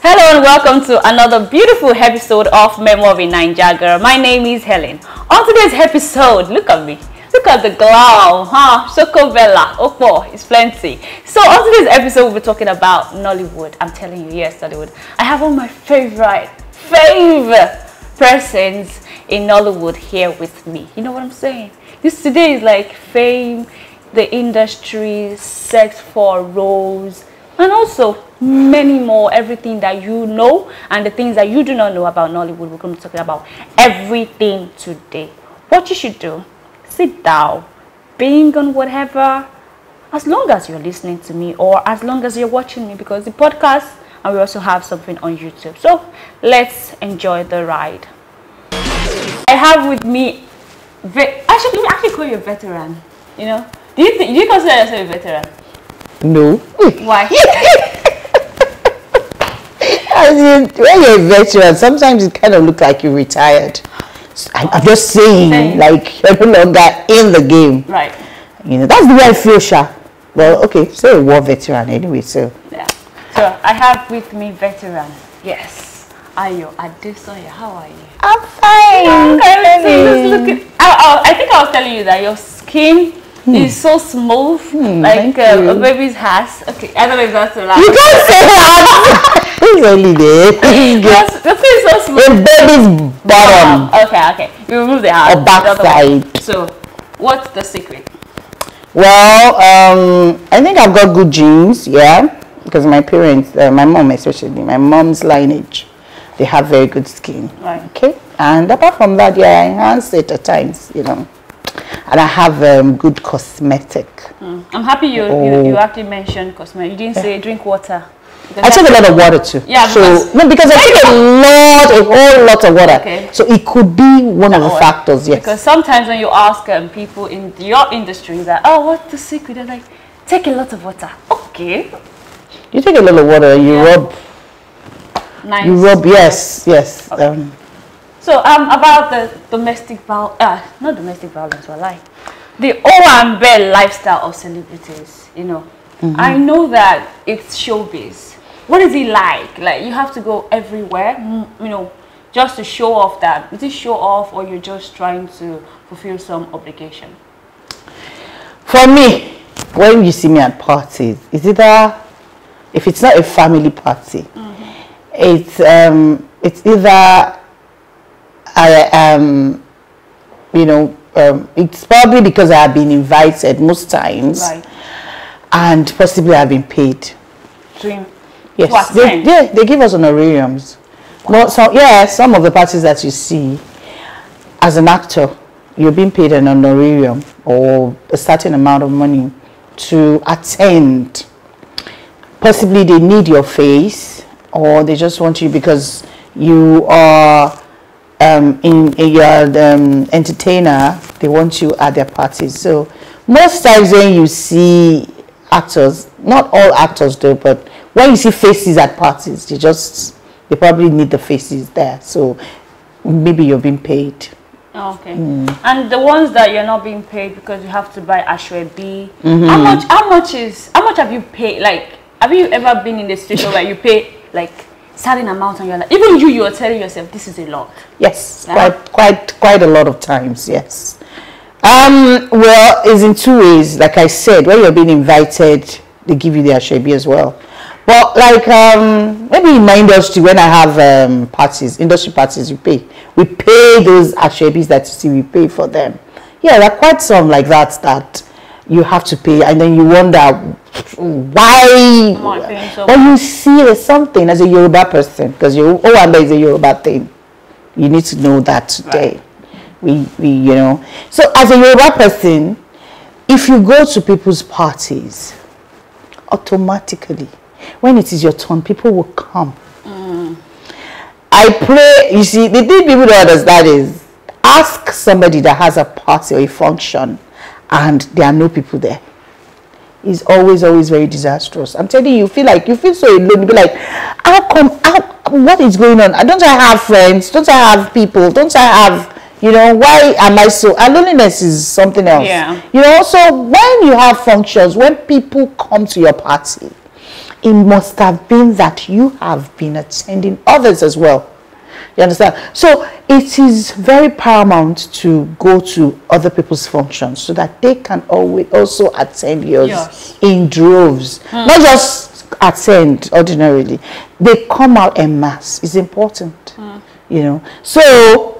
Hello and welcome to another beautiful episode of Memo of a Naija Girl. My name is Helen. On today's episode, look at me. Look at the glow, Soko Bella, Opo, it's plenty. So on today's episode, we'll be talking about Nollywood. I'm telling you, yes, Nollywood. I have all my favorite persons in Nollywood here with me. You know what I'm saying? This today is like fame, the industry, sex for roles, and also many more, everything that you know and the things that you do not know about Nollywood. We're going to be talking about everything today. What you should do, sit down, being on whatever, as long as you're listening to me or as long as you're watching me, because the podcast, and we also have something on YouTube. So let's enjoy the ride. I have with me, actually call you a veteran, you know. Do you consider yourself a veteran? No. Why? When you're a veteran, sometimes it kind of looks like you're retired. I'm just saying, like you're no longer in the game. Right. You know, that's the way I feel, Sha. Well, okay, say a war veteran anyway, so. Yeah. So I have with me veteran. Yes. Ayo Adesanya, how are you? I'm fine. I think I was telling you that your skin is so smooth, like a baby's ass. Okay, I don't know if that's allowed. You can't say that. It's only there. The skin is so smooth. The baby's bottom. Okay. We remove the ass. Or backside. So, what's the secret? Well, I think I've got good genes, yeah, because my parents, my mom especially, my mom's lineage, they have very good skin. Right. Okay, and apart from that, yeah, I enhance it at times, you know. And I have good cosmetic. I'm happy you actually mentioned cosmetic. You didn't say drink water. I take a lot of water too. Yeah, because I take a whole lot of water. Okay. So it could be one of the factors, yes. Because sometimes when you ask people in your industry that, oh, what's the secret? They're like, take a lot of water. Okay. You take a lot of water, you rub. Nice. You rub, yes. Okay. So about the domestic violence, not domestic violence, but like the O&B lifestyle of celebrities, you know. I know that it's showbiz. What is it like? Like you have to go everywhere, you know, just to show off that. Is it show off or you're just trying to fulfill some obligation? For me, when you see me at parties, is either, if it's not a family party, it's either I am, you know, it's probably because I have been invited most times, right, and possibly I've been paid. Yes, they give us honorariums. Well, some of the parties that you see, as an actor, you're being paid an honorarium or a certain amount of money to attend. Possibly they need your face, or they just want you because you are entertainer. They want you at their parties. So most times when you see actors, not all actors do, but when you see faces at parties, they probably need the faces there. So maybe you're being paid. Okay. And the ones that you're not being paid because you have to buy Ashwebi, how much have you paid? Like, have you ever been in the situation where you pay like certain amount and you're like, even you are telling yourself this is a lot? Yes, yeah? quite a lot of times, yes. Well, it's in two ways. Like I said, when you're being invited, they give you the Ashwebi as well. But like maybe in my industry, when I have industry parties, we pay those Ashwebis that you see, we pay for them. Yeah, there are quite some like that you have to pay, and then you wonder why. But you see there's something as a Yoruba person, because O&B is a Yoruba thing. You need to know that today. Right. We you know. So as a Yoruba person, if you go to people's parties, automatically, when it is your turn, people will come. I pray, you see, the thing people don't understand is, ask somebody that has a party or a function and there are no people there. It's always very disastrous. I'm telling you, you feel so alone. You be like, what is going on? Don't I have friends? Don't I have people? Don't I have, you know, why am I so? And loneliness is something else. Yeah. You know, so when you have functions, when people come to your party, it must have been that you have been attending others as well. You understand? So it is very paramount to go to other people's functions so that they can always also attend yours in droves. Not just attend ordinarily. They come out en masse. It's important. You know. So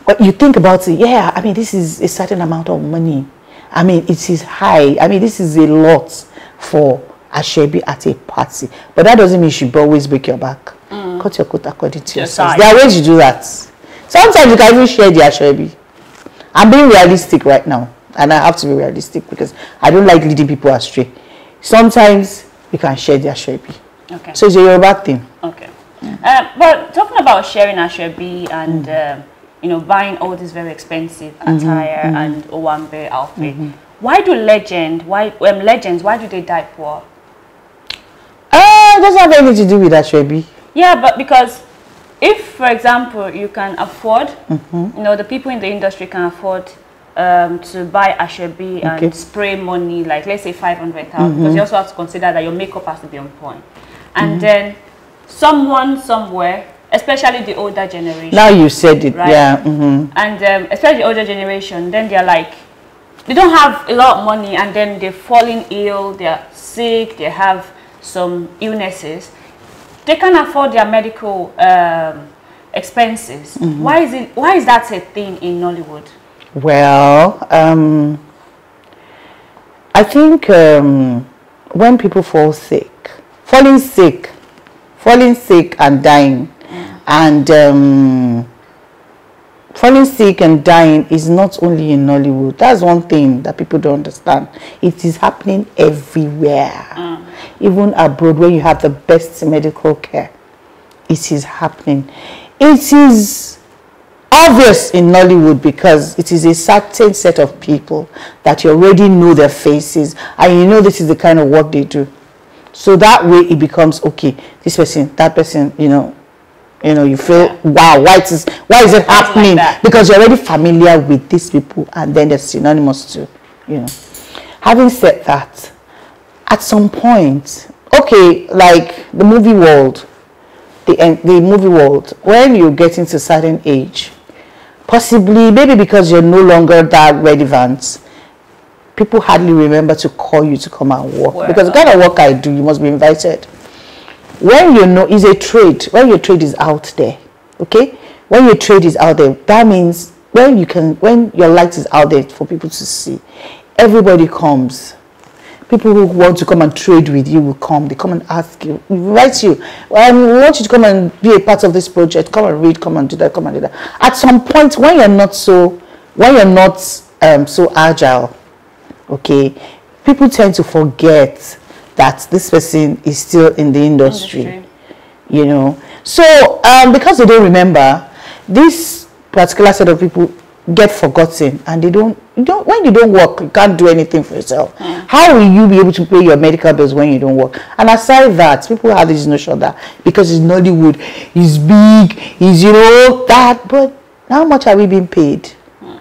but you think about it, yeah, I mean, this is a certain amount of money. I mean, it is high. I mean, this is a lot for Asoebi at a party. But that doesn't mean you should always break your back. Cut your coat according to your size. There are ways you do that. Sometimes you can even share the Asoebi. I'm being realistic right now. And I have to be realistic because I don't like leading people astray. Sometimes you can share the Asoebi. Okay. So it's a Yoruba thing. Okay. But talking about sharing Asoebi and you know, buying all this very expensive attire and Owambe outfit, why do legends, why do they die poor? It doesn't have anything to do with Asoebi. Yeah, but because if, for example, you can afford, you know, the people in the industry can afford to buy Asoebi and spray money, like let's say 500,000, because you also have to consider that your makeup has to be on point. And then someone somewhere, especially the older generation. Now you said it, right? Yeah. And especially the older generation, then they're like, they don't have a lot of money, and then they're falling ill, they're sick, they have some illnesses. They can't afford their medical expenses. Why is that a thing in Nollywood? Well, I think when people fall sick, falling sick and dying, and falling sick and dying is not only in Nollywood. That's one thing that people don't understand. It is happening everywhere. Even abroad, where you have the best medical care, it is happening. It is obvious in Nollywood because it is a certain set of people that you already know their faces and you know this is the kind of work they do. So that way it becomes okay. This person, that person, you know, you feel wow. Why is it happening? Like because you're already familiar with these people, and then they're synonymous to, you know. Having said that, at some point, okay, like the movie world, the movie world, when you get into a certain age, possibly maybe because you're no longer that relevant, people hardly remember to call you to come and work. Because the kind of work I do, you must be invited. When you know is a trade, when your trade is out there, okay? When your trade is out there, that means when your light is out there for people to see, everybody comes. People who want to come and trade with you will come. They come and ask you, invite you. We want you to come and be a part of this project. Come and read, come and do that, come and do that. At some point, when you're not so agile, okay, people tend to forget that this person is still in the industry. You know. So because they don't remember, this particular set of people get forgotten, and when you don't work, you can't do anything for yourself. How will you be able to pay your medical bills when you don't work? And aside that, people have this notion that because it's Nollywood, it's big, it's, you know, that, but how much are we being paid?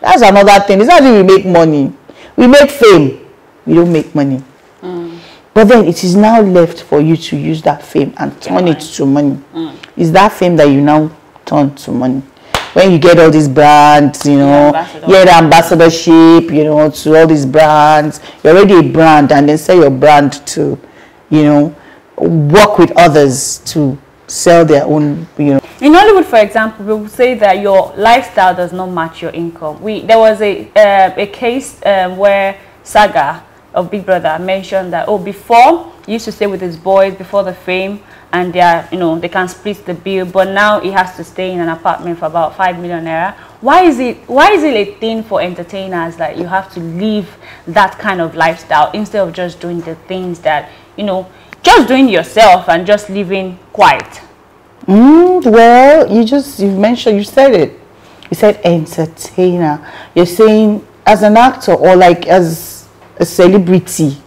That's another thing. It's not that we make money. We make fame. We don't make money. But then it is now left for you to use that fame and turn it to money. It's that fame that you now turn to money. When you get all these brands, you know, the ambassadorship, you know, to all these brands, you're already a brand, and then sell your brand to, you know, work with others to sell their own, you know. In Hollywood, for example, we would say that your lifestyle does not match your income. There was a case where Saga of Big Brother mentioned that, oh, before he used to stay with his boys before the fame, and they are, you know, they can split the bill, but now he has to stay in an apartment for about 5 million naira. Why is it a thing for entertainers that you have to live that kind of lifestyle instead of just doing the things that, you know, just doing yourself and just living quiet? Well, you said it. You said entertainer. You're saying as an actor or like as a celebrity,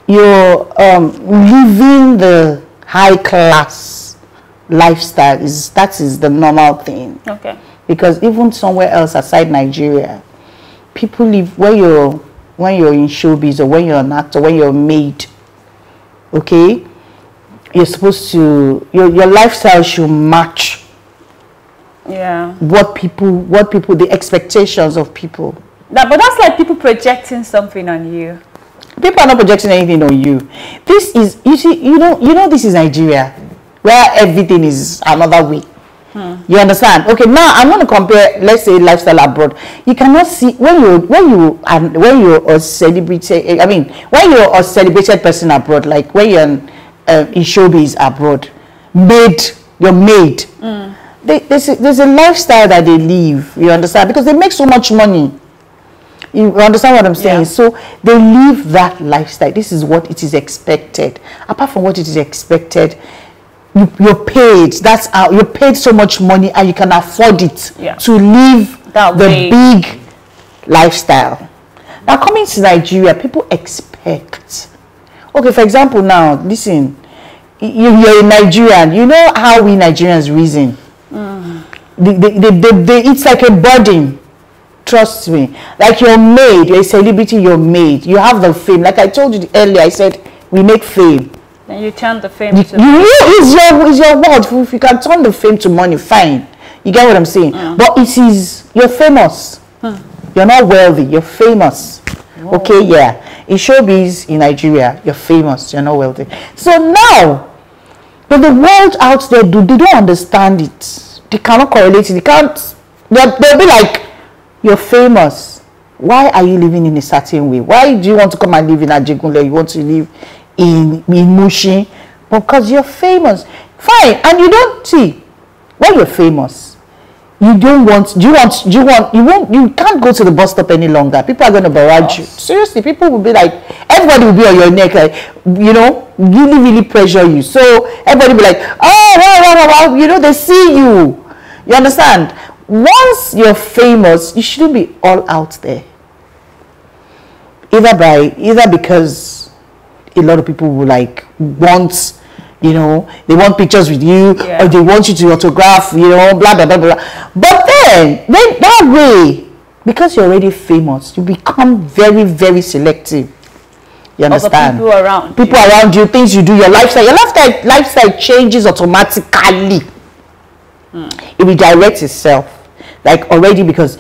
you're living the high class lifestyle. That is the normal thing. Okay. Because even somewhere else aside Nigeria, people live when you're in showbiz, or when you're an actor, when you're a maid, okay, you're supposed to, your lifestyle should match what people, the expectations of people. But that's like people projecting something on you. People are not projecting anything on you. This is, you see, you know this is Nigeria, where everything is another way. You understand? Okay, now I'm going to compare, let's say, lifestyle abroad. You cannot see when you're a celebrity. I mean, when you're a celebrated person abroad, like when you're in showbiz abroad, you're made. There's a lifestyle that they live. You understand? Because they make so much money. You understand what I'm saying? Yeah. So they live that lifestyle. This is what it is expected. Apart from what it is expected, you're paid. That's how you're paid so much money, and you can afford it to live the big lifestyle. Now, coming to Nigeria, people expect. Okay, for example, now listen, you're a Nigerian. You know how we Nigerians reason. It's like a burden. Trust me. Like you're made, you're a celebrity. You're made. You have the fame. Like I told you earlier, I said we make fame. And you turn the fame to is your word. If you can turn the fame to money, fine. You get what I'm saying? But it is, you're famous. You're not wealthy, you're famous. Whoa. Okay, yeah. In showbiz in Nigeria, you're famous, you're not wealthy. So now, but the world out there, they don't understand it. They cannot correlate it. They'll be like, you're famous. Why are you living in a certain way? Why do you want to come and live in Ajegunle? You want to live in Mushi? Because you're famous. Fine. And you don't see, when you're famous, you can't go to the bus stop any longer. People are going to barrage you. Seriously, people will be like, everybody will be on your neck, like, really, really pressure you. So everybody will be like, oh, wow, they see you. You understand? Once you're famous, you shouldn't be all out there. Either because a lot of people will want, they want pictures with you, or they want you to autograph, blah, blah, blah, blah. But then that way, because you're already famous, you become very, very selective. You understand? People around you, things you do, your lifestyle changes automatically. It redirects itself. Like already because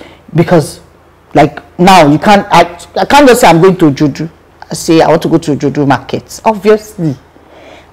like now you can't, I can't just say I'm going to Juju. I say I want to go to Juju market. Obviously,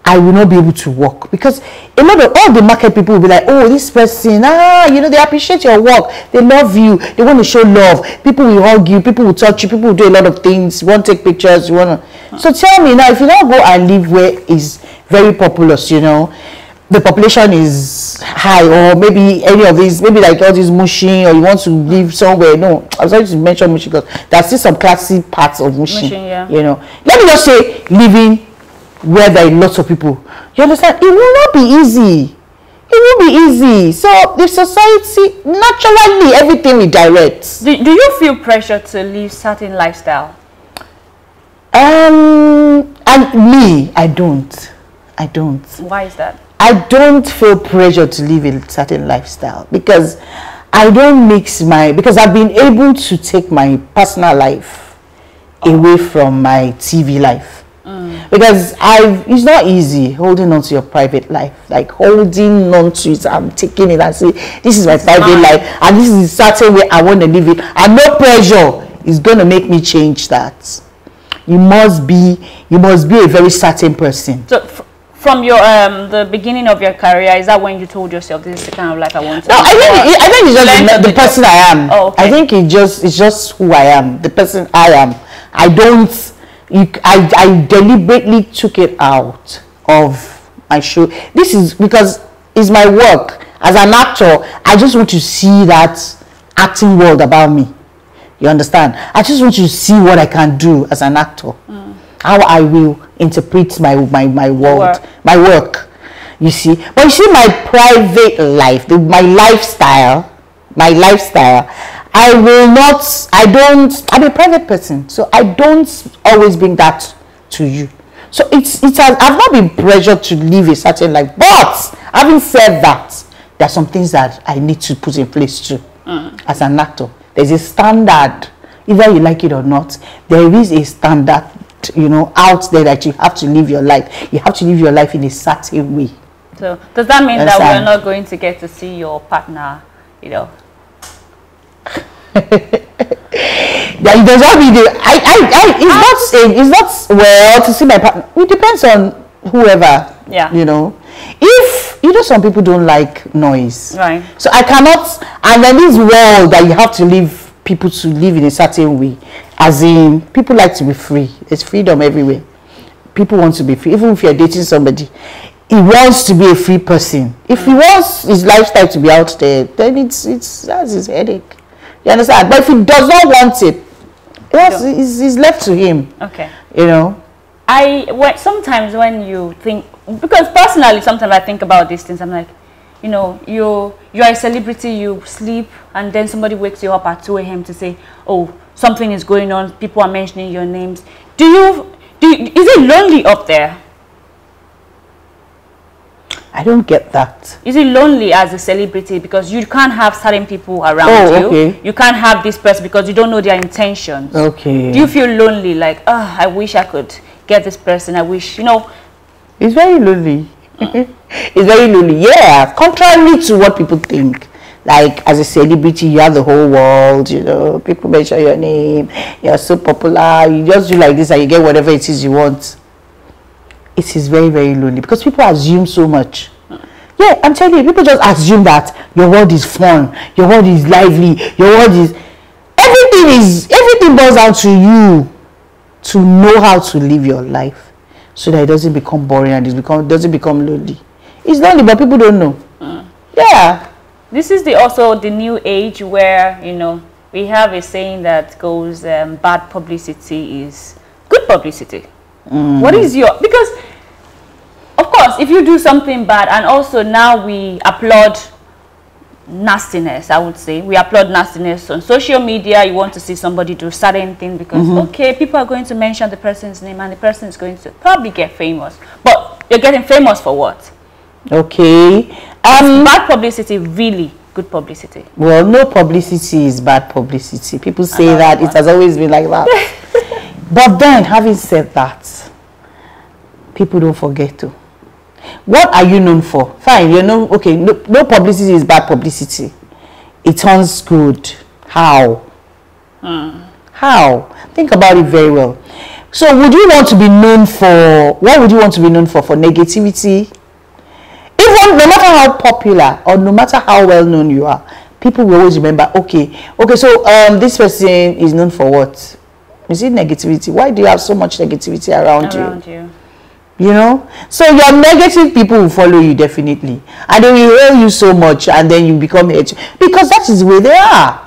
I will not be able to walk because a lot of all the market people will be like, oh, this person, they appreciate your work, they love you, they want to show love. People will hug you, people will touch you, people will do a lot of things. You want to take pictures, you want to. So tell me now, if you don't go and live where is very populous, the population is high, or maybe any of these, maybe like all these Mushin, or you want to live somewhere. No, I was going to mention Mushin because there's still some classy parts of Mushin. Let me just say, living where there are lots of people. You understand? It will not be easy. It won't be easy. So the society, naturally, everything redirects. Do you feel pressure to live certain lifestyle? I don't. Why is that? I don't feel pressure to live a certain lifestyle because I don't because I've been able to take my personal life away from my TV life. Because it's not easy holding on to your private life, like holding on to it. I'm taking it and say, this is my private life and this is a certain way I want to live it, and no pressure is going to make me change that. You must be a very certain person. So from your the beginning of your career, is that when you told yourself this is the kind of life I want to live? No, I think it's just the person I am. Oh, okay. I think it's just who I am, the person I am. I deliberately took it out of my show. This is because it's my work as an actor. I just want to see that acting world about me. You understand? I just want you to see what I can do as an actor. How I will interpret my world, my work. You see? But you see, my private life, my lifestyle, I'm a private person, so I don't always bring that to you. So I've not been pressured to live a certain life. But having said that, there are some things that I need to put in place too. As an actor, there's a standard, either you like it or not. There is a standard you know, out there that you have to live your life. You have to live your life in a certain way. So does that mean that we're not going to get to see your partner, you know? Yeah, it does not mean it's not well to see my partner. It depends on whoever. Yeah. You know, if you know, some people don't like noise. Right. So I cannot, and then this world that you have to live, people to live in a certain way. As in, people like to be free. There's freedom everywhere. People want to be free. Even if you're dating somebody, he wants to be a free person. If he wants his lifestyle to be out there, then it's that's his headache. You understand? But if he does not want it, it's left to him. Okay. You know? Sometimes when you think, because personally sometimes I think about these things, I'm like, you know, you're a celebrity, you sleep, and then somebody wakes you up at 2 a.m. to say, oh, something is going on, people are mentioning your names. Is it lonely up there? I don't get that. Is it lonely as a celebrity because you can't have certain people around you? Okay. You can't have this person because you don't know their intentions. Okay. Do you feel lonely? Like, I wish I could get this person. I wish, you know. It's very lonely. It's very lonely. Yeah. Contrary to what people think. Like, as a celebrity, you have the whole world, you know. People mention your name. You're so popular. You just do like this and you get whatever it is you want. It is very, very lonely because people assume so much. Yeah, I'm telling you, people just assume that your world is fun, your world is lively, your world is everything boils down to you to know how to live your life so that it doesn't become boring and doesn't become lonely. It's lonely, but people don't know. Yeah. This is also the new age where, you know, we have a saying that goes, bad publicity is good publicity. What is because of course if you do something bad, and also now we applaud nastiness, I would say we applaud nastiness on social media. You want to see somebody do certain thing because okay, people are going to mention the person's name and the person is going to probably get famous, but you're getting famous for what? Okay. Bad publicity really good publicity? Well, no publicity is bad publicity. People say that. It has always been like that. But then, having said that, people don't forget to. What are you known for? Fine, you know, okay, no publicity is bad publicity. It turns good. How? How? Think about it very well. So, would you want to be known for, what would you want to be known for? For negativity? Even, no matter how popular or no matter how well known you are, people will always remember, okay, so this person is known for what? Is it negativity? Why do you have so much negativity around you? You know? So your negative people will follow you definitely. And they will hail you so much and then you become hate. Because that is the way they are.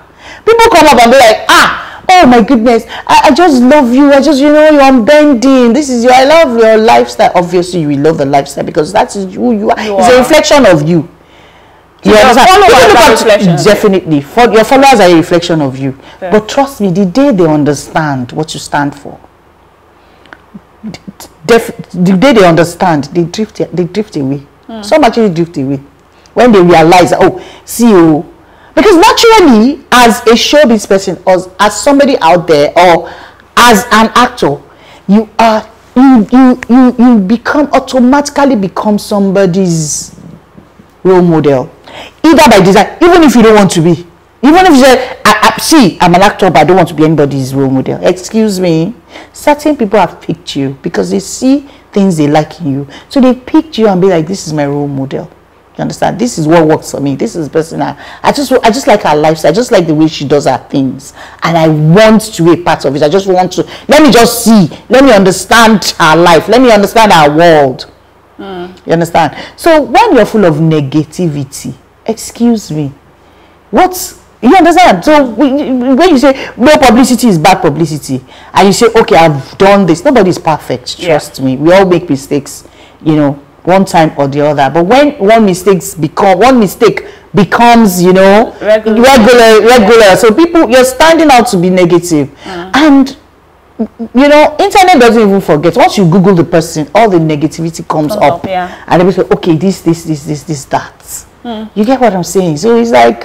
People come up and be like, oh my goodness, I just love you. I just, you know, you're unbending. This is I love your lifestyle. Obviously you will love the lifestyle because that is who you are. It's a reflection of you. Your followers definitely. Your followers are a reflection of you. Yeah. But trust me, the day they understand what you stand for, the day they understand, they drift away. Some actually drift away when they realize, oh, see you. Because naturally, as a showbiz person, or as somebody out there, or as an actor, you automatically become somebody's role model. Either by design, even if you don't want to be. Even if you say, see, I'm an actor, but I don't want to be anybody's role model. Excuse me. Certain people have picked you because they see things they like in you. So they picked you and be like, this is my role model. You understand? This is what works for me. This is the person I just like her lifestyle. I just like the way she does her things. And I want to be a part of it. I just want to, let me just see. Let me understand her life. Let me understand her world. You understand? So when you're full of negativity, excuse me, you understand? So when you say no publicity is bad publicity, and you say, okay, I've done this, nobody is perfect, trust me, we all make mistakes, you know, one time or the other. But when one mistake becomes, you know, regular, so people, you're standing out to be negative. And you know, internet doesn't even forget. Once you Google the person, all the negativity comes up. And they say, okay, this, that. You get what I'm saying? So it's like,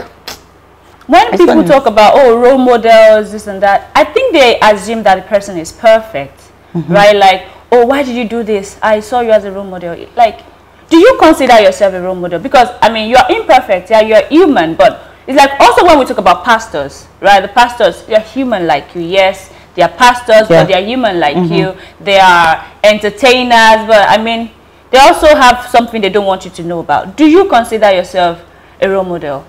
when people talk about, oh, role models, this and that, I think they assume that the person is perfect. right? Like, oh, why did you do this? I saw you as a role model. Like, do you consider yourself a role model? Because, I mean, you're imperfect, yeah, you're human, but it's like also when we talk about pastors, right? The pastors, they're human like you, yes. They are pastors, but they are human like you. They are entertainers, but I mean, they also have something they don't want you to know about. Do you consider yourself a role model?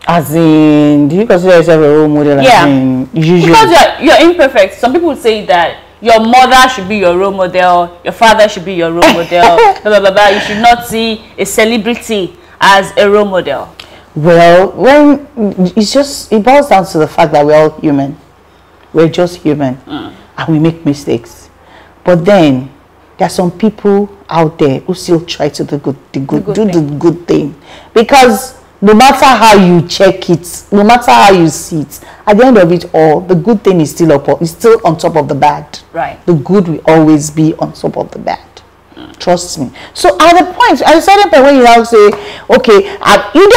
As in, do you consider yourself a role model? Yeah. As in, usually? Because you're imperfect. Some people would say that your mother should be your role model, your father should be your role model, blah, blah, blah, blah. You should not see a celebrity as a role model. Well, when it boils down to the fact that we're all human. We're just human, and we make mistakes. But then there are some people out there who still try to do the good thing, because no matter how you check it, no matter how you see it, at the end of it all, the good thing is still on top of the bad. Right. The good will always be on top of the bad. Trust me. So at a certain point when you now say, okay, you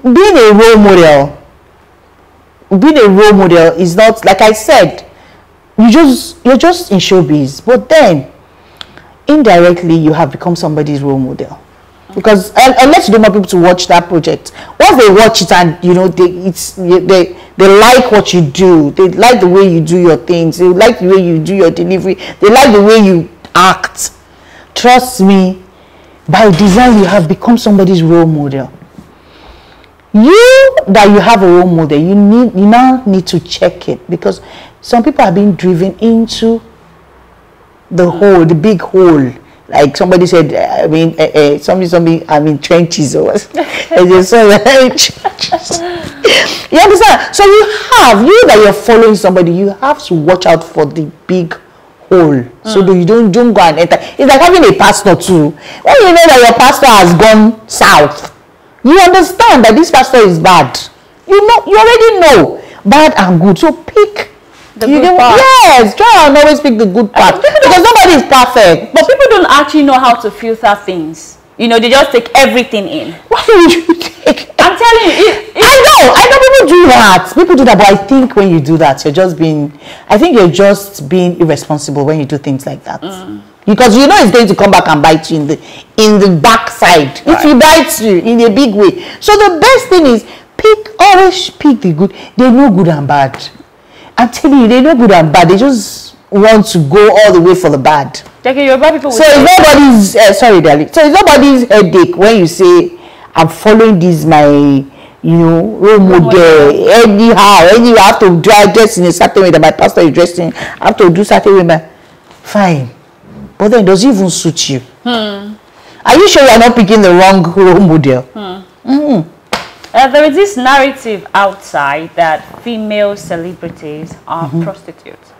being a role model. Being a role model is not, like I said, you're just in showbiz, but then indirectly you have become somebody's role model. Because unless you don't want people to watch that project, once they watch it and they like what you do, they like the way you do your things, they like the way you do your delivery, they like the way you act. Trust me, by design you have become somebody's role model. You have a role model, you now need to check it, because some people are being driven into the big hole. Like somebody said, I mean, I'm in trenches or what? You understand? So you that you're following somebody, you have to watch out for the big hole, so that you don't go and enter. It's like having a pastor too. When you know that your pastor has gone south, you understand that this pastor is bad. You already know bad and good. So pick the good part. Yes, try and always pick the good part, because nobody is perfect. But people don't actually know how to filter things. You know, they just take everything in. Why would you take? I'm telling you. I know people do that. People do that, but I think when you do that, you're just being irresponsible when you do things like that. Because you know it's going to come back and bite you in the backside. Right. If it bites you in a big way. So the best thing is always pick the good. They know good and bad. I'm telling you, they know good and bad. They just want to go all the way for the bad. So it's nobody's sorry, darling. So it's nobody's headache when you say, I'm following this role model. Anyhow, you have to dress in a certain way that my pastor is dressing. I have to do certain way. Fine. But then does it even suit you? Are you sure you are not picking the wrong role model? There is this narrative outside that female celebrities are prostitutes.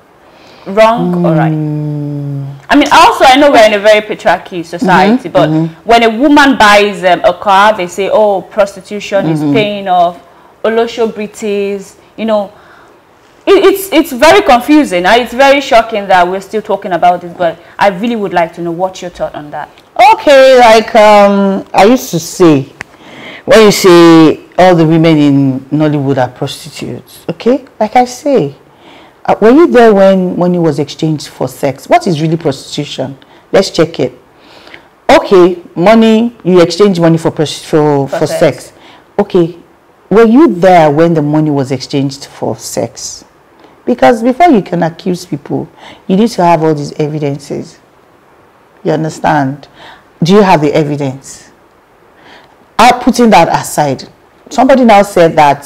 Wrong or right? I mean, also I know we're in a very patriarchy society, but when a woman buys a car, they say, oh, prostitution is paying off. Olosho Britis, you know. It's very confusing. It's very shocking that we're still talking about this, but I really would like to know what's your thought on that. Okay, like I used to say, when you say all the women in Nollywood are prostitutes, okay? Like I say, were you there when money was exchanged for sex? What is really prostitution? Let's check it. Okay, money, you exchange money for sex. Okay, were you there when the money was exchanged for sex? Because before you can accuse people, you need to have all these evidences. You understand? Do you have the evidence? Putting that aside, somebody now said that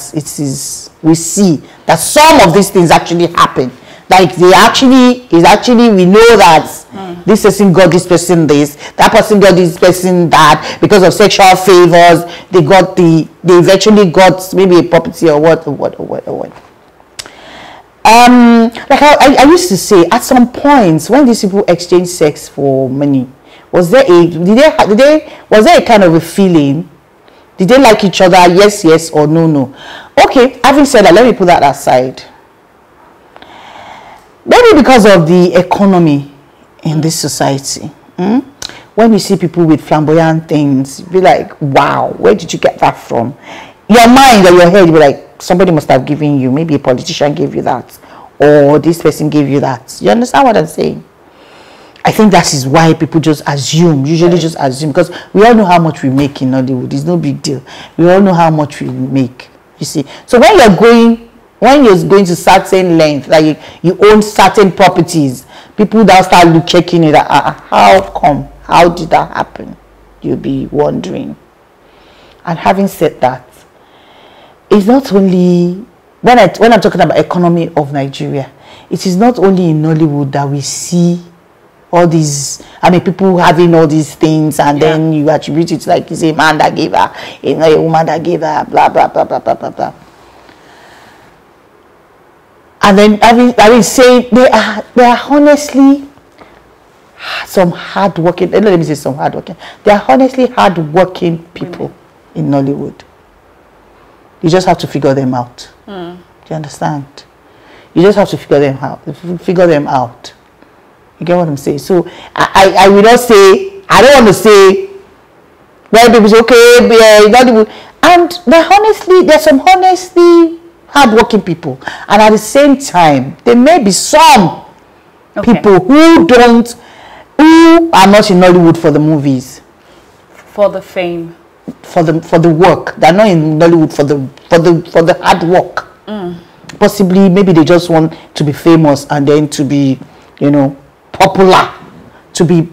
we see that some of these things actually happen. Like we know that this person got this person this, that person got this person that, because of sexual favors, they eventually got maybe a property or what. Like I used to say, at some points when these people exchange sex for money, was there a kind of a feeling? Did they like each other? Yes, or no? Okay, having said that, let me put that aside. Maybe because of the economy in this society. When you see people with flamboyant things, you be like, wow, where did you get that from? Your mind or your head, you be like, somebody must have given you, maybe a politician gave you that. or this person gave you that. You understand what I'm saying? I think that is why people just assume, usually just assume, because we all know how much we make in Hollywood. It's no big deal. We all know how much we make, you see. So when you're going to certain length, like you own certain properties, people now start checking it out. How come? How did that happen? You'll be wondering. And having said that, it's not only, when I'm talking about economy of Nigeria, it is not only in Nollywood that we see all these, I mean, people having all these things, and then you attribute it to, like, you say, a man that gave her, a woman that gave her, blah, blah, blah, blah, blah, blah, blah. And then, I mean, saying they are honestly some hardworking, let me say some hardworking, they are honestly hardworking people in Nollywood. You just have to figure them out. Do you understand? You just have to figure them out. You get what I'm saying? So I will not say, I don't want to say when people say, okay, and there's some honestly hardworking people, and at the same time there may be some people who are not in Nollywood for the movies, for the fame, for the work. They're not in Nollywood for the hard work. Possibly maybe they just want to be famous, and then to be, you know, popular, to be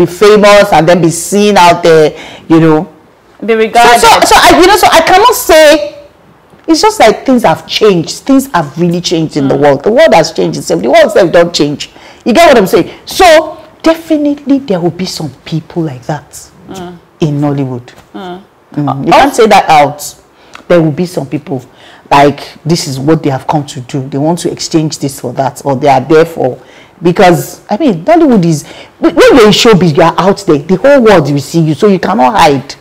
famous, and then be seen out there, you know, be regarded. So I cannot say. It's just like things have changed. Things have really changed in the world. The world has changed itself. The world itself don't change. You get what I'm saying? So definitely there will be some people like that in Nollywood. You can't say that out. There will be some people like, this is what they have come to do. They want to exchange this for that, or they are there for. Because, I mean, Nollywood is, when you're in showbiz, you are out there. The whole world will see you, so you cannot hide.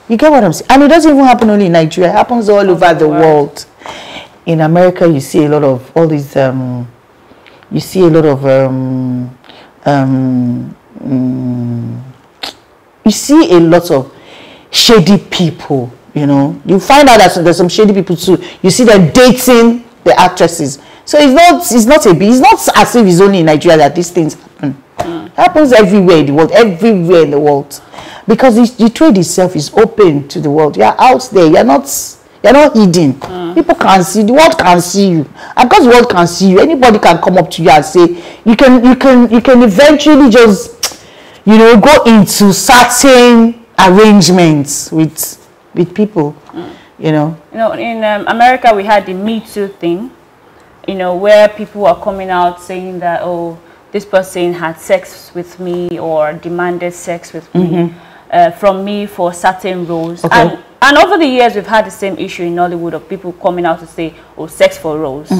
You get what I'm saying? And it doesn't even happen only in Nigeria. It happens all over the world. In America, you see a lot of all these, you see a lot of, you see a lot of shady people, you know. You find out that there's some shady people too. You see them dating the actresses. So it's not as if it's only in Nigeria that these things happen. It happens everywhere in the world, everywhere in the world. Because the trade itself is open to the world. You're out there, you're not hidden. People can see, the world can see you. And because the world can see you, anybody can come up to you and say, you can eventually just, you know, go into certain arrangements with people, you know. You know, in America we had the Me Too thing, you know, where people are coming out saying that, oh, this person had sex with me or demanded sex with me from me for certain roles. Okay. And over the years, we've had the same issue in Nollywood of people coming out to say, oh, sex for roles.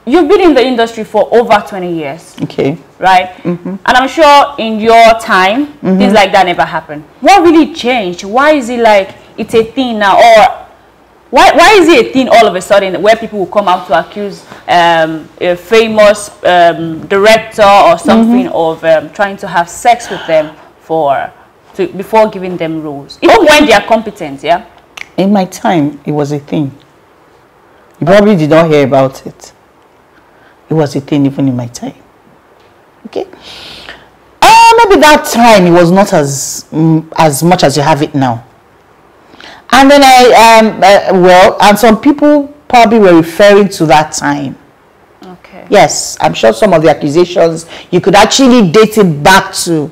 You've been in the industry for over 20 years. Okay. Right? And I'm sure in your time, things like that never happened. What really changed? Why is it like it's a thing now? Or why is it a thing all of a sudden where people will come out to accuse a famous director or something of trying to have sex with them before giving them roles, even when they are competent? Yeah. In my time, it was a thing. You probably did not hear about it. It was a thing even in my time. Okay. Maybe that time it was not as much as you have it now. And then and some people probably were referring to that time. Okay. Yes, I'm sure some of the accusations, you could actually date it back to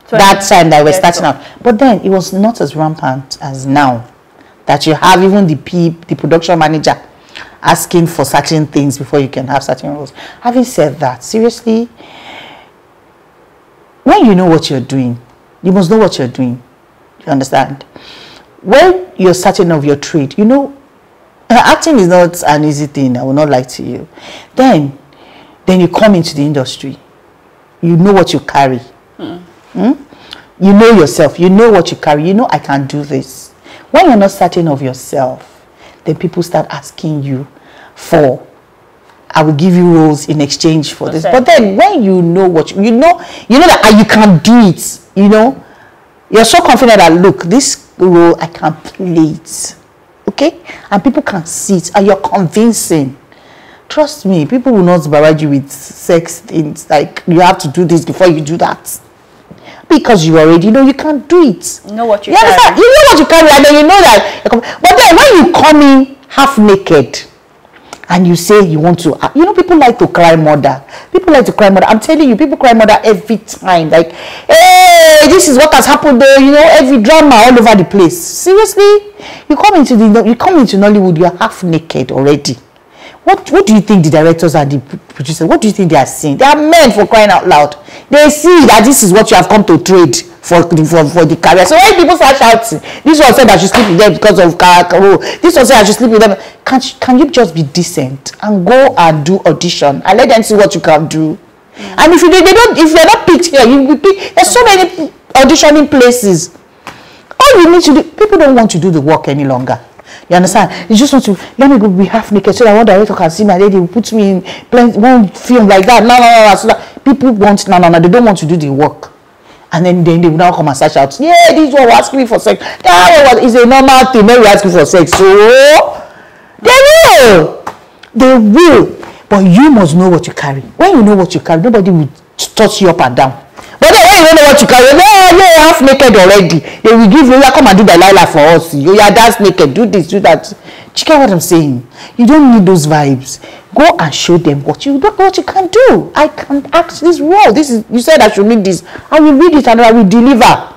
that time that we're starting out. But then it was not as rampant as now, that you have even the production manager asking for certain things before you can have certain roles. Having said that, seriously, when you know what you're doing, you must know what you're doing. You understand? When you're certain of your trade, you know, acting is not an easy thing. I will not lie to you. Then you come into the industry. You know what you carry. You know yourself. You know what you carry. You know, I can do this. When you're not certain of yourself, then people start asking you for, I will give you roles in exchange for this. But then when you know what you know that you can do it, you know, you're so confident that, look, this role, I can play it. Okay? And people can see it, and you're convincing. trust me, people will not barrage you with sex things like you have to do this before you do that. Because you already know you can't do it. You know what you carry. carry. You know what you carry, and then you know that. But then when you come in half naked, and you say you want to, people like to cry murder. People like to cry murder. I'm telling you, people cry murder every time. Like, hey, this is what has happened there. Every drama all over the place. Seriously, you come into Nollywood, you're half naked already. What do you think the directors and the producers? What do you think they are seeing? They are men, for crying out loud. They see that this is what you have come to trade for the career. So when people start shouting, this one said I should sleep with them because of this one said I should sleep with them. Can you just be decent and go and do audition and let them see what you can do? And if you're not picked here, you will be picked. There's so many auditioning places. All you need to do, people don't want to do the work any longer. You understand? You just want to let me go be half naked so that one director can see my lady will put me in one film like that. No. So that people want no. They don't want to do the work. And then they will now come and search out. Yeah, this one was asking me for sex. That one is a normal thing. When we ask you for sex, so they will. But you must know what you carry. When you know what you carry, nobody will touch you up and down. But then when you don't know what you carry, you're half naked already. They will give you, come and do the lila for us. You're dance naked, do this, do that. Do you get what I'm saying? You don't need those vibes. Go and show them what you can do. I can act this role. You said I should read this. I will read it and I will deliver.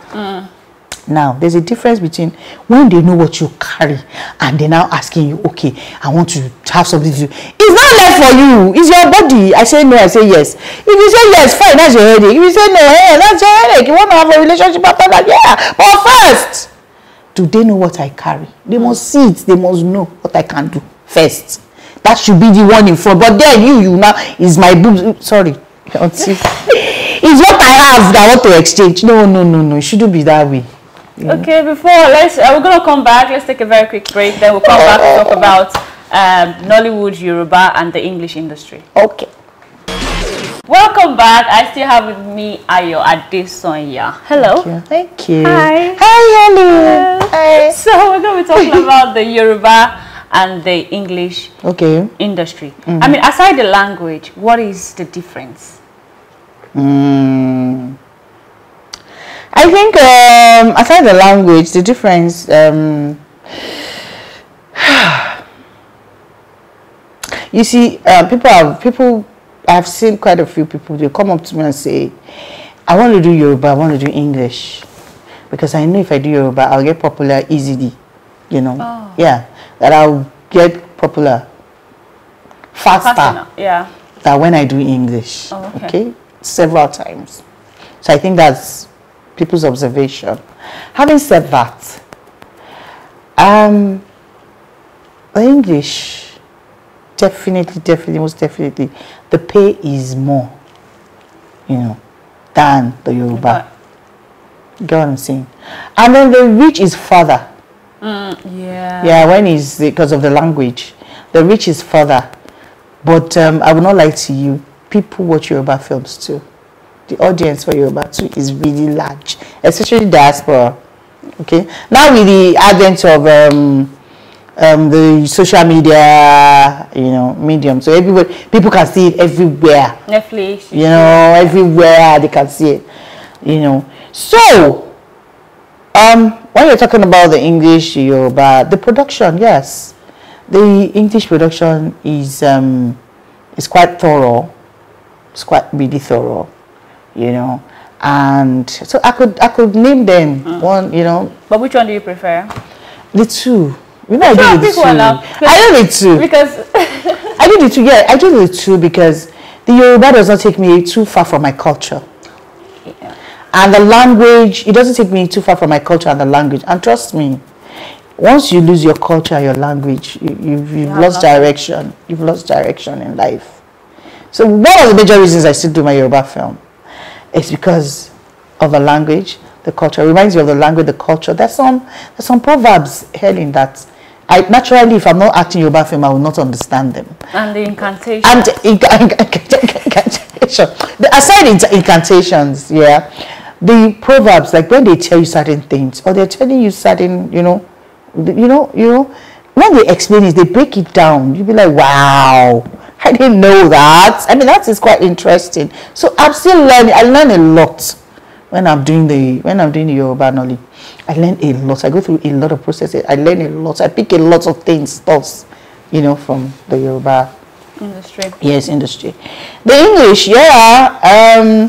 Now, there's a difference between when they know what you carry and they're now asking you, okay, I want to have something to do. It's not left for you. It's your body. I say no, I say yes. If you say yes, fine, that's your headache. If you say no, hey, that's your headache. You want to have a relationship after that? Yeah. But first, do they know what I carry? They must see it. They must know what I can do first. That should be the one in front. But then you now is my boobs. Sorry. It's what I have that I want to exchange. No. It shouldn't be that way. Yeah. Okay, before we're gonna come back. Let's take a very quick break. Then we'll come back to talk about Nollywood, Yoruba, and the English industry. Okay. Welcome back. I still have with me Ayo Adesanya. Hello. Thank you. Hi. Hello. Hi. So we're gonna be talking about the Yoruba and the English industry. I mean, aside the language, what is the difference? I think aside the language, the difference, you see, I've seen quite a few people, they come up to me and say, I want to do Yoruba, I want to do English, because I know if I do Yoruba, I'll get popular easily, yeah, that I'll get popular faster than when I do English, okay, several times. So I think that's people's observation. Having said that, English, most definitely, the pay is more, than the Yoruba. You get what I'm saying? And then the reach is further. Yeah, when it's because of the language, the reach is further. But I would not lie to you, people watch Yoruba films too. The audience for Yoruba too is really large, especially diaspora. Okay, now with the advent of the social media, medium, so people can see it everywhere. Netflix, everywhere they can see it. So when you're talking about the English Yoruba, the production, yes, the English production is quite thorough. It's quite really thorough. And so I could name them one, But which one do you prefer? The two. I do the two. I do the two. Because I do the two, yeah, I do the two because the Yoruba does not take me too far from my culture. Yeah. And the language, it doesn't take me too far from my culture and the language. And trust me, once you lose your culture and your language, you've lost direction. You've lost direction in life. So one of the major reasons I still do my Yoruba film, it's because of the language, the culture. It reminds you of the language, the culture. There's some proverbs hailing that. Naturally, if I'm not acting Yoruba film, I will not understand them. And the incantations. And aside incantations, yeah, the proverbs, like when they tell you certain things, or they're telling you certain, when they explain it, they break it down. You'll be like, wow. I didn't know that. I mean, that is quite interesting. So I'm still learning. I learn a lot when I'm doing the Yoruba and Nollywood. I learn a lot. I go through a lot of processes. I learn a lot. I pick a lot of stuffs, you know, from the Yoruba industry. Yes, industry. The English, yeah.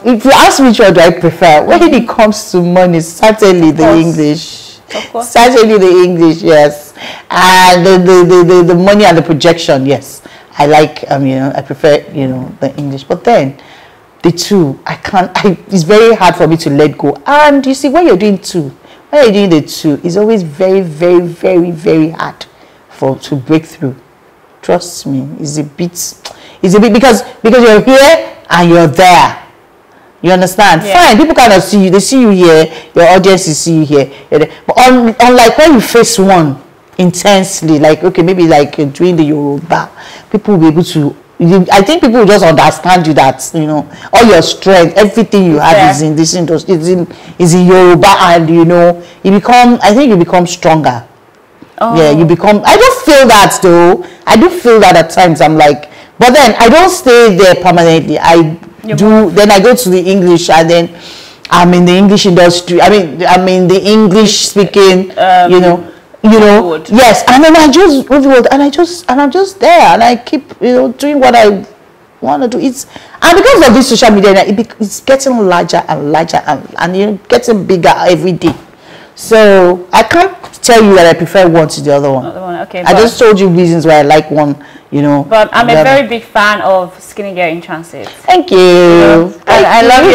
If you ask me which one do I prefer, when it comes to money, certainly the English. Of course. Certainly the English, yes. And the money and the projection, yes. I like, you know, I prefer, you know, the English. But then, the two, it's very hard for me to let go. And you see, when you're doing the two, it's always very, very, very, very hard to break through. Trust me, it's a bit because you're here and you're there. You understand? Yeah. Fine, people cannot see you. They see you here. Your audience is see you here. But unlike when you face one intensely, like, okay, maybe like doing the Yoruba, people will be able to. I think people will just understand you that, you know, all your strength, everything you have is in this industry, is in Yoruba, and you know, I think you become stronger. Oh. Yeah, you become. I don't feel that though. I do feel that at times. I'm like, but then I don't stay there permanently. Then I go to the English, and then I'm in the English industry. I mean, I'm in the English speaking, you know, yes. And then I just I'm just there, and I keep, you know, doing what I want to do. And because of this social media, it's getting larger and larger, and you know, getting bigger every day. So I can't tell you that I prefer one to the other one. Okay, I just told you reasons why I like one, you know. But I'm a very big fan of Skinny Girl in Transit. Thank you. I love you.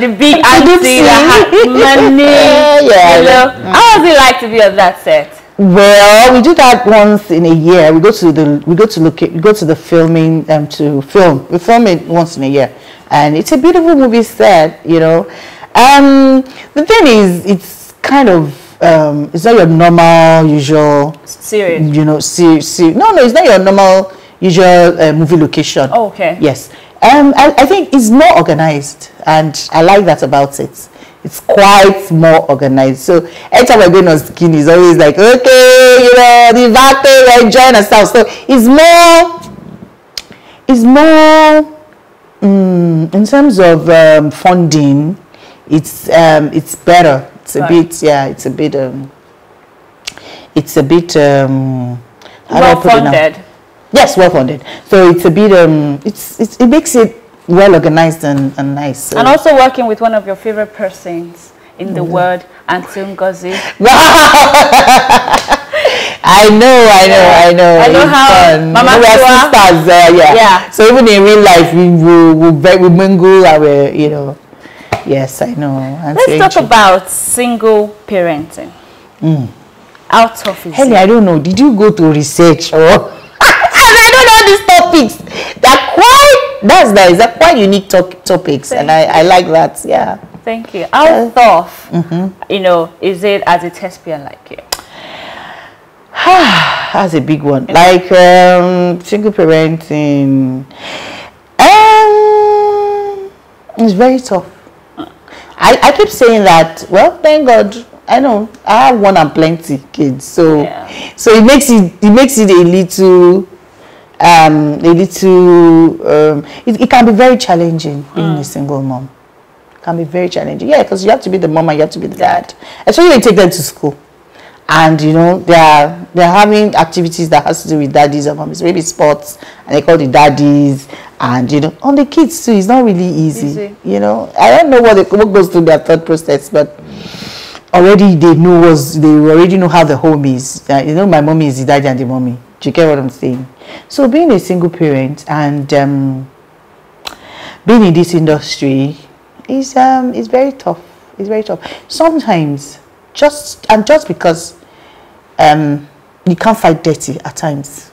The big auntie that has money. Yeah. You know. How does it like to be on that set? Well, we do that once in a year. We go to the filming to film. We film it once in a year, and it's a beautiful movie set, you know. The thing is, it's kind of it's not your normal usual series. You know, no, it's not your normal usual movie location. Oh, okay. Yes. I think it's more organized, and I like that about it. It's quite more organized. So anytime we're going on Skinny, it's always like, okay, you know, the vato, we're enjoying ourselves. So it's more in terms of funding, it's better. It's a bit, yeah, it's a bit well funded. Yes, well funded. So it's a bit it makes it well organized and nice. So. And also working with one of your favorite persons in the world, Aunty Ngozi. I know how Mama we are sisters, yeah. So even in real life, we mingle our, you know. Yes, I know. Let's talk about single parenting. How tough is it? I don't know. Did you go to research or? I don't know these topics. They're quite unique topics, and I like that. Yeah. Thank you. How tough, you know, is it as a thespian like you? That's a big one. Like single parenting, it's very tough. I keep saying that. Well, thank God. I know I have one and plenty kids, so it makes it a little. It can be very challenging being a single mom. It can be very challenging. Yeah, because you have to be the mom and you have to be the dad. Especially when you take them to school, and you know they're having activities that has to do with daddies and mommies, maybe sports, and they call the daddies. And you know, on the kids too, it's not really easy. You know, I don't know what goes through their thought process, but already they already know how the home is. You know, my mommy is the daddy and the mommy. Do you get what I'm saying? So being a single parent and being in this industry is very tough. It's very tough. Sometimes just because you can't fight dirty at times.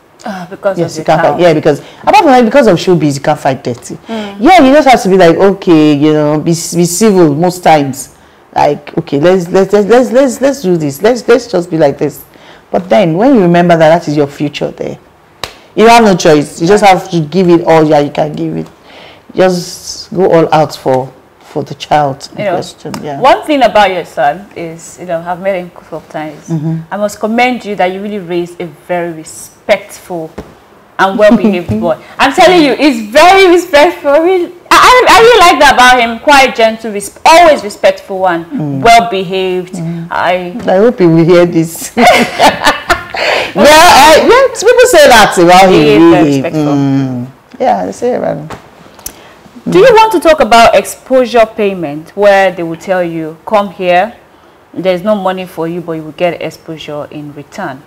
Because yes, of you can't fight. Yeah, because apart from that, because of showbiz, you can't fight dirty. Yeah, you just have to be like, okay, you know, be civil most times. Like, okay, let's do this. Let's just be like this. But then when you remember that is your future there, you have no choice. You just have to give it all you can give it. Just go all out for for the child in question. Yeah. One thing about your son is, I've met him a couple of times. I must commend you that you really raised a very respectful and well-behaved boy. I'm telling you, he's very respectful. I really like that about him. Quite gentle, always respectful and well-behaved. I hope he will hear this. Yes, people say that about him. Really. Yeah, they say about him. Do you want to talk about exposure payment, where they will tell you, come here, there's no money for you, but you will get exposure in return?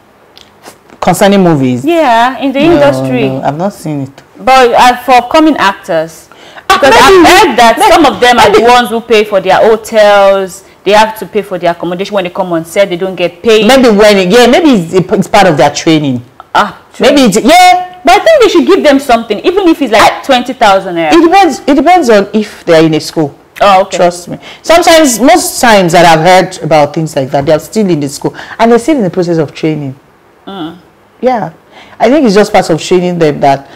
Concerning movies? Yeah, in the industry. No, I've not seen it. But for upcoming actors, because I've heard that some of them are the ones who pay for their hotels, they have to pay for their accommodation when they come on set, they don't get paid. Maybe maybe it's part of their training. Maybe but I think they should give them something, even if it's like 20,000 It depends on if they're in a school. Oh, okay. Trust me. Sometimes, most times that I've heard about things like that, they're still in the school and they're still in the process of training. Yeah, I think it's just part of training them that,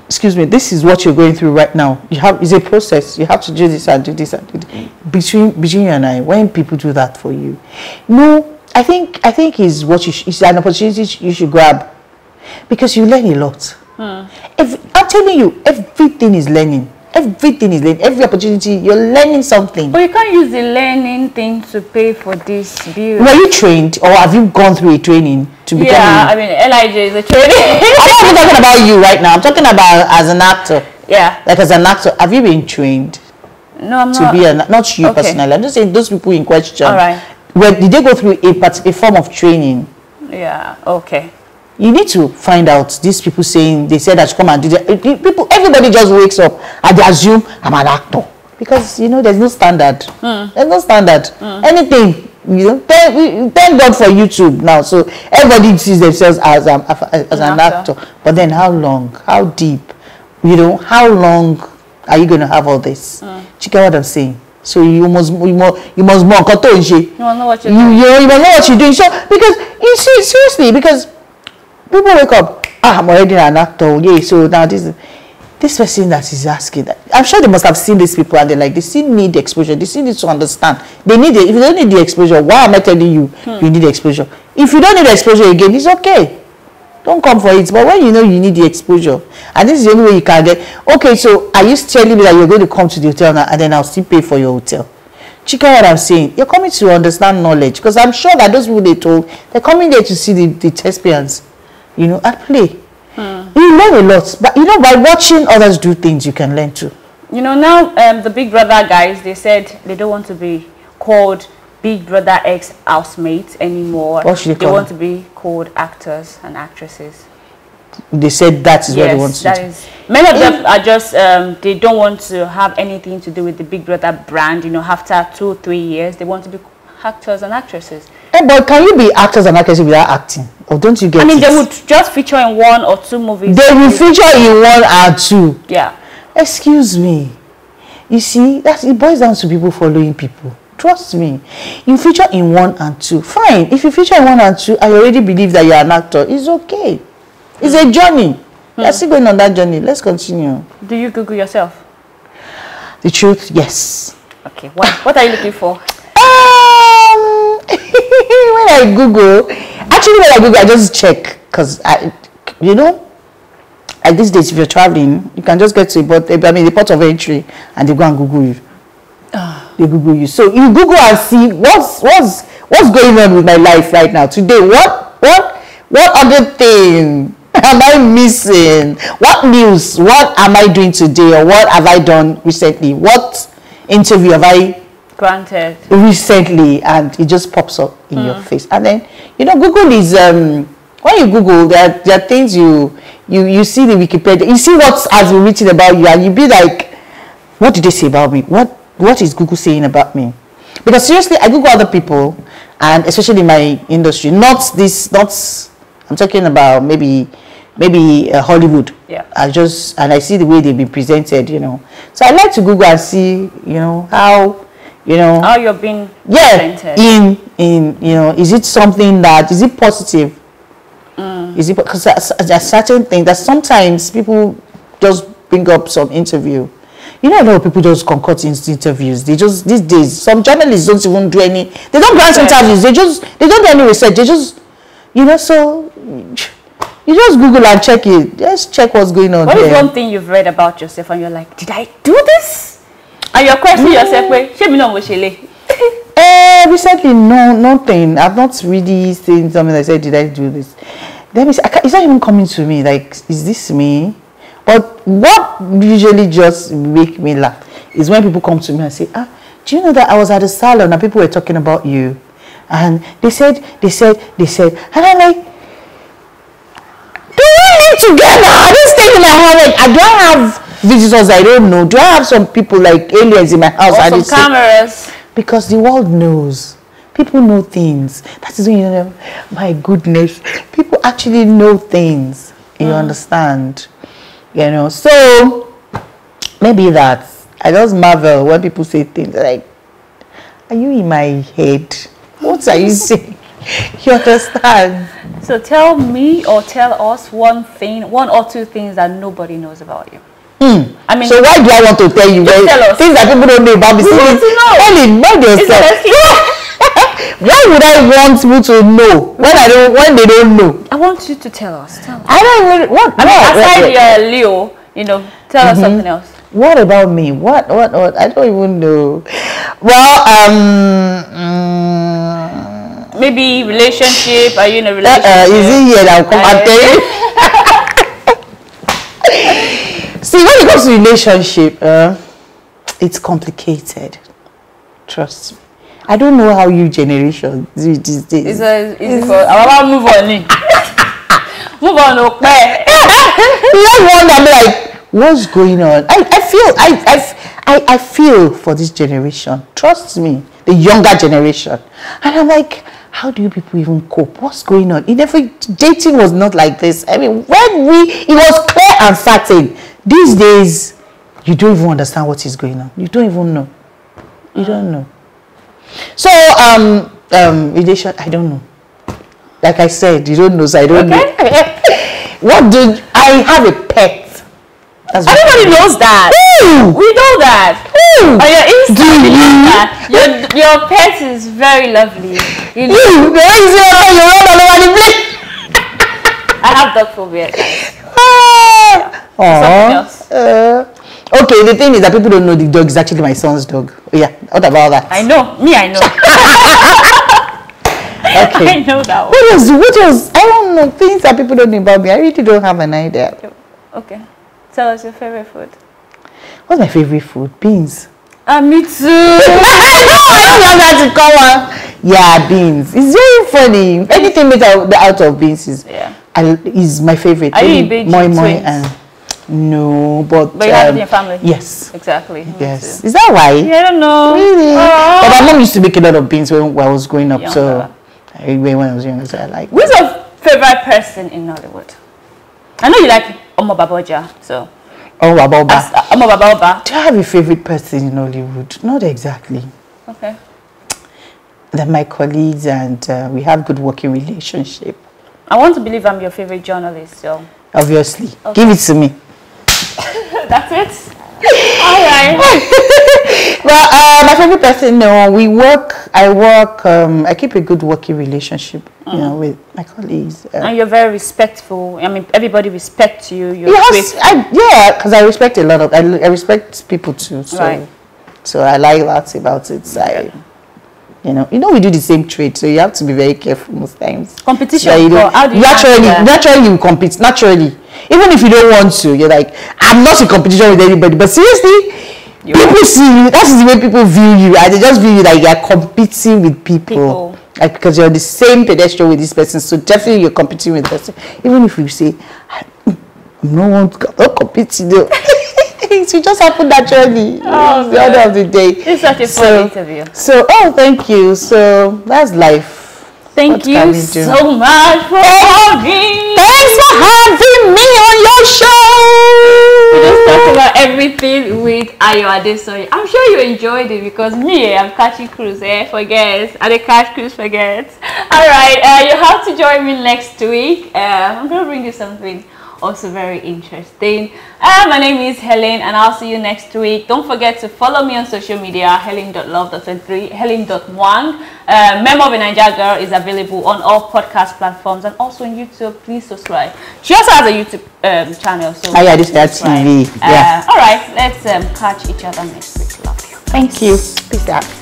excuse me, this is what you're going through right now. It's a process. You have to do this and do this and do this. Between you and I, when people do that for you, no, I think is what it's an opportunity you should grab. Because you learn a lot. I'm telling you, everything is learning. Everything is learning. Every opportunity, you're learning something. But you can't use the learning thing to pay for this bill. Were you trained, or have you gone through a training to become? Yeah, I mean, LIJ is a training. I'm not talking about you right now. I'm talking about as an actor. Yeah. Like as an actor, have you been trained? No, I'm not. To be not you personally. I'm just saying those people in question. All right. Did they go through a form of training? Yeah. Okay. You need to find out these people saying they said that you come and do that. Everybody just wakes up and they assume I'm an actor because there's no standard. There's no standard. Anything, thank God for YouTube now. So everybody sees themselves as an actor. But then how long? How deep? How long are you going to have all this? You get what I'm saying? So you must more. You must know what you're doing. You must know what you're doing. So because you see seriously because. People wake up, I'm already an actor, so now this person that is asking that. I'm sure they must have seen these people and they're like, they still need the exposure, they still need to understand. They need it. If you don't need the exposure, why am I telling you you need the exposure? If you don't need the exposure again, it's okay. Don't come for it. But when you need the exposure, and this is the only way you can get, okay, so are you telling me that you're going to come to the hotel now and then I'll still pay for your hotel? Check out what I'm saying. You're coming to understand knowledge because I'm sure that those people they told, they're coming there to see the thespians. At play. You learn a lot. But, by watching others do things, you can learn too. Now, the Big Brother guys, they said they don't want to be called Big Brother X housemates anymore. What should they want to be called actors and actresses. They said that is what they want to do. Many of them are just, they don't want to have anything to do with the Big Brother brand. After 2-3 years, they want to be actors and actresses. But can you be actors and actresses without acting? Or don't you get it? They would just feature in 1 or 2 movies. They will feature in 1 or 2. Yeah. Excuse me. You see, it boils down to people following people. Trust me. You feature in 1 and 2. Fine. If you feature in 1 and 2, I already believe that you're an actor. It's okay. It's a journey. You're still going on that journey. Let's continue. Do you Google yourself? The truth, yes. Okay. What are you looking for? When I Google, I just check because at these days if you're traveling, you can just get to the port of entry and they go and Google you. They Google you. So you Google and see what's going on with my life right now today. What other thing am I missing? What news? What am I doing today, or what have I done recently? What interview have I granted recently? And it just pops up in your face. And then Google is when you Google, there are things you see the Wikipedia, you see what has been written about you, and you be like, what did they say about me? What is Google saying about me? Because seriously, I Google other people, and especially in my industry, I'm talking about maybe Hollywood. Yeah. I see the way they've been presented, So I like to Google and see, how you're being presented. Is it something that is it positive? Is it because there's certain things that sometimes people just bring up some interview You know, a lot of people just concoct interviews. They just, these days, some journalists don't even do any, they don't grant interviews. They don't do any research. They just, you know, so you just Google and check it. Just check what's going on. What is one thing you've read about yourself and you're like, did I do this? And you're questioning yourself, wait, recently, no, nothing. I've not really seen something that said, did I do this? Let me see, it's not even coming to me, like, is this me? But what usually just make me laugh is when people come to me and say, do you know that I was at a salon and people were talking about you? And they said, and I'm like, do we live together? I just think in my head, like, do I have visitors I don't know? Do I have some people like aliens in my house? Or some cameras? Because the world knows. People know things. That is when you know, my goodness, people actually know things. You understand? You know, so maybe that. I just marvel when people say things like, are you in my head? What are you saying? You understand? So tell me or tell us one or two things that nobody knows about you. I mean, so why do I want to tell you? Tell us. Things that people don't know about me. We want to know. Tell yourself. Why would I want people to know when they don't know? I want you to tell us. I don't even what. I mean, aside your Leo, you know, tell us something else. What about me? What? I don't even know. Well, maybe relationship. Are you in a relationship? Is it here that will come and tell you? See, when it comes to relationship, it's complicated. Trust me. I don't know how you generation do it these days. It's easy for our move on. Move on, okay. You don't wonder, I'm like, what's going on? I feel for this generation. Trust me, the younger generation. And I'm like, how do you people even cope? What's going on? Dating was not like this. I mean, it was clear and certain. These days, you don't even understand what is going on. You don't even know. You don't know. So, relation, I don't know. Like I said, you don't know, so I don't know. I have a pet. Everybody knows that. Ooh. We know that. Ooh. On your Insta, your pet is very lovely. You know. I have dog phobia. Something else. Okay, the thing is that people don't know the dog is actually my son's dog. Yeah, what about that? I know. I know. Okay. I know that one. What else? I don't know. Things that people don't know about me. I really don't have an idea. Okay. Tell us your favorite food. What's my favorite food? Beans. Me too. Yeah, beans. It's very funny. Anything made out of beans is my favorite. Are you a big moi and no, but you have it in your family. Yes. Exactly. Yes. Is that why? Yeah, I don't know. Really? But my mom used to make a lot of beans when I was growing up. So when I was younger, so I like. Who's your favorite person in Nollywood? I know you like Omo Baboja, so. Omo Baboba. Omo Baboba. Do I have a favorite person in Nollywood? Not exactly. Okay. They're my colleagues and we have good working relationship. I want to believe I'm your favorite journalist, so. Obviously. Okay. Give it to me. That's it? All right. Well, my favorite person, no, I keep a good working relationship, you know, with my colleagues. And you're very respectful. I mean, everybody respects you. Yes, because I respect a lot of, I respect people too. So, right. So I like that about it. You know, we do the same trade, so you have to be very careful most times. Competition. How do you naturally you compete. Naturally, even if you don't want to, you're like, I'm not in competition with anybody. But seriously, people see you. That's the way people view you, and they just view you like you're competing with people. Like because you're on the same pedestal with this person, so definitely you're competing with this person. Even if you say, I'm not competing though. It just happened naturally. The order of the day. It's such a fun interview. So, thank you. So, that's life. Thank you so much for having. Thanks for having me on your show. We just talked about everything with Ayo Adesanya. I'm sure you enjoyed it because I'm catching cruise. Forget. I catch cruise. Forget. All right. You have to join me next week. I'm gonna bring you something also very interesting. My name is Helen, and I'll see you next week. Don't forget to follow me on social media, helen.love.3, helen.wang. Memo of a Niger Girl is available on all podcast platforms and also on YouTube. Please subscribe. She also has a YouTube channel. So Ayo Adesanya TV. Yeah. All right, let's catch each other next week. Love you. Thank you. Peace out.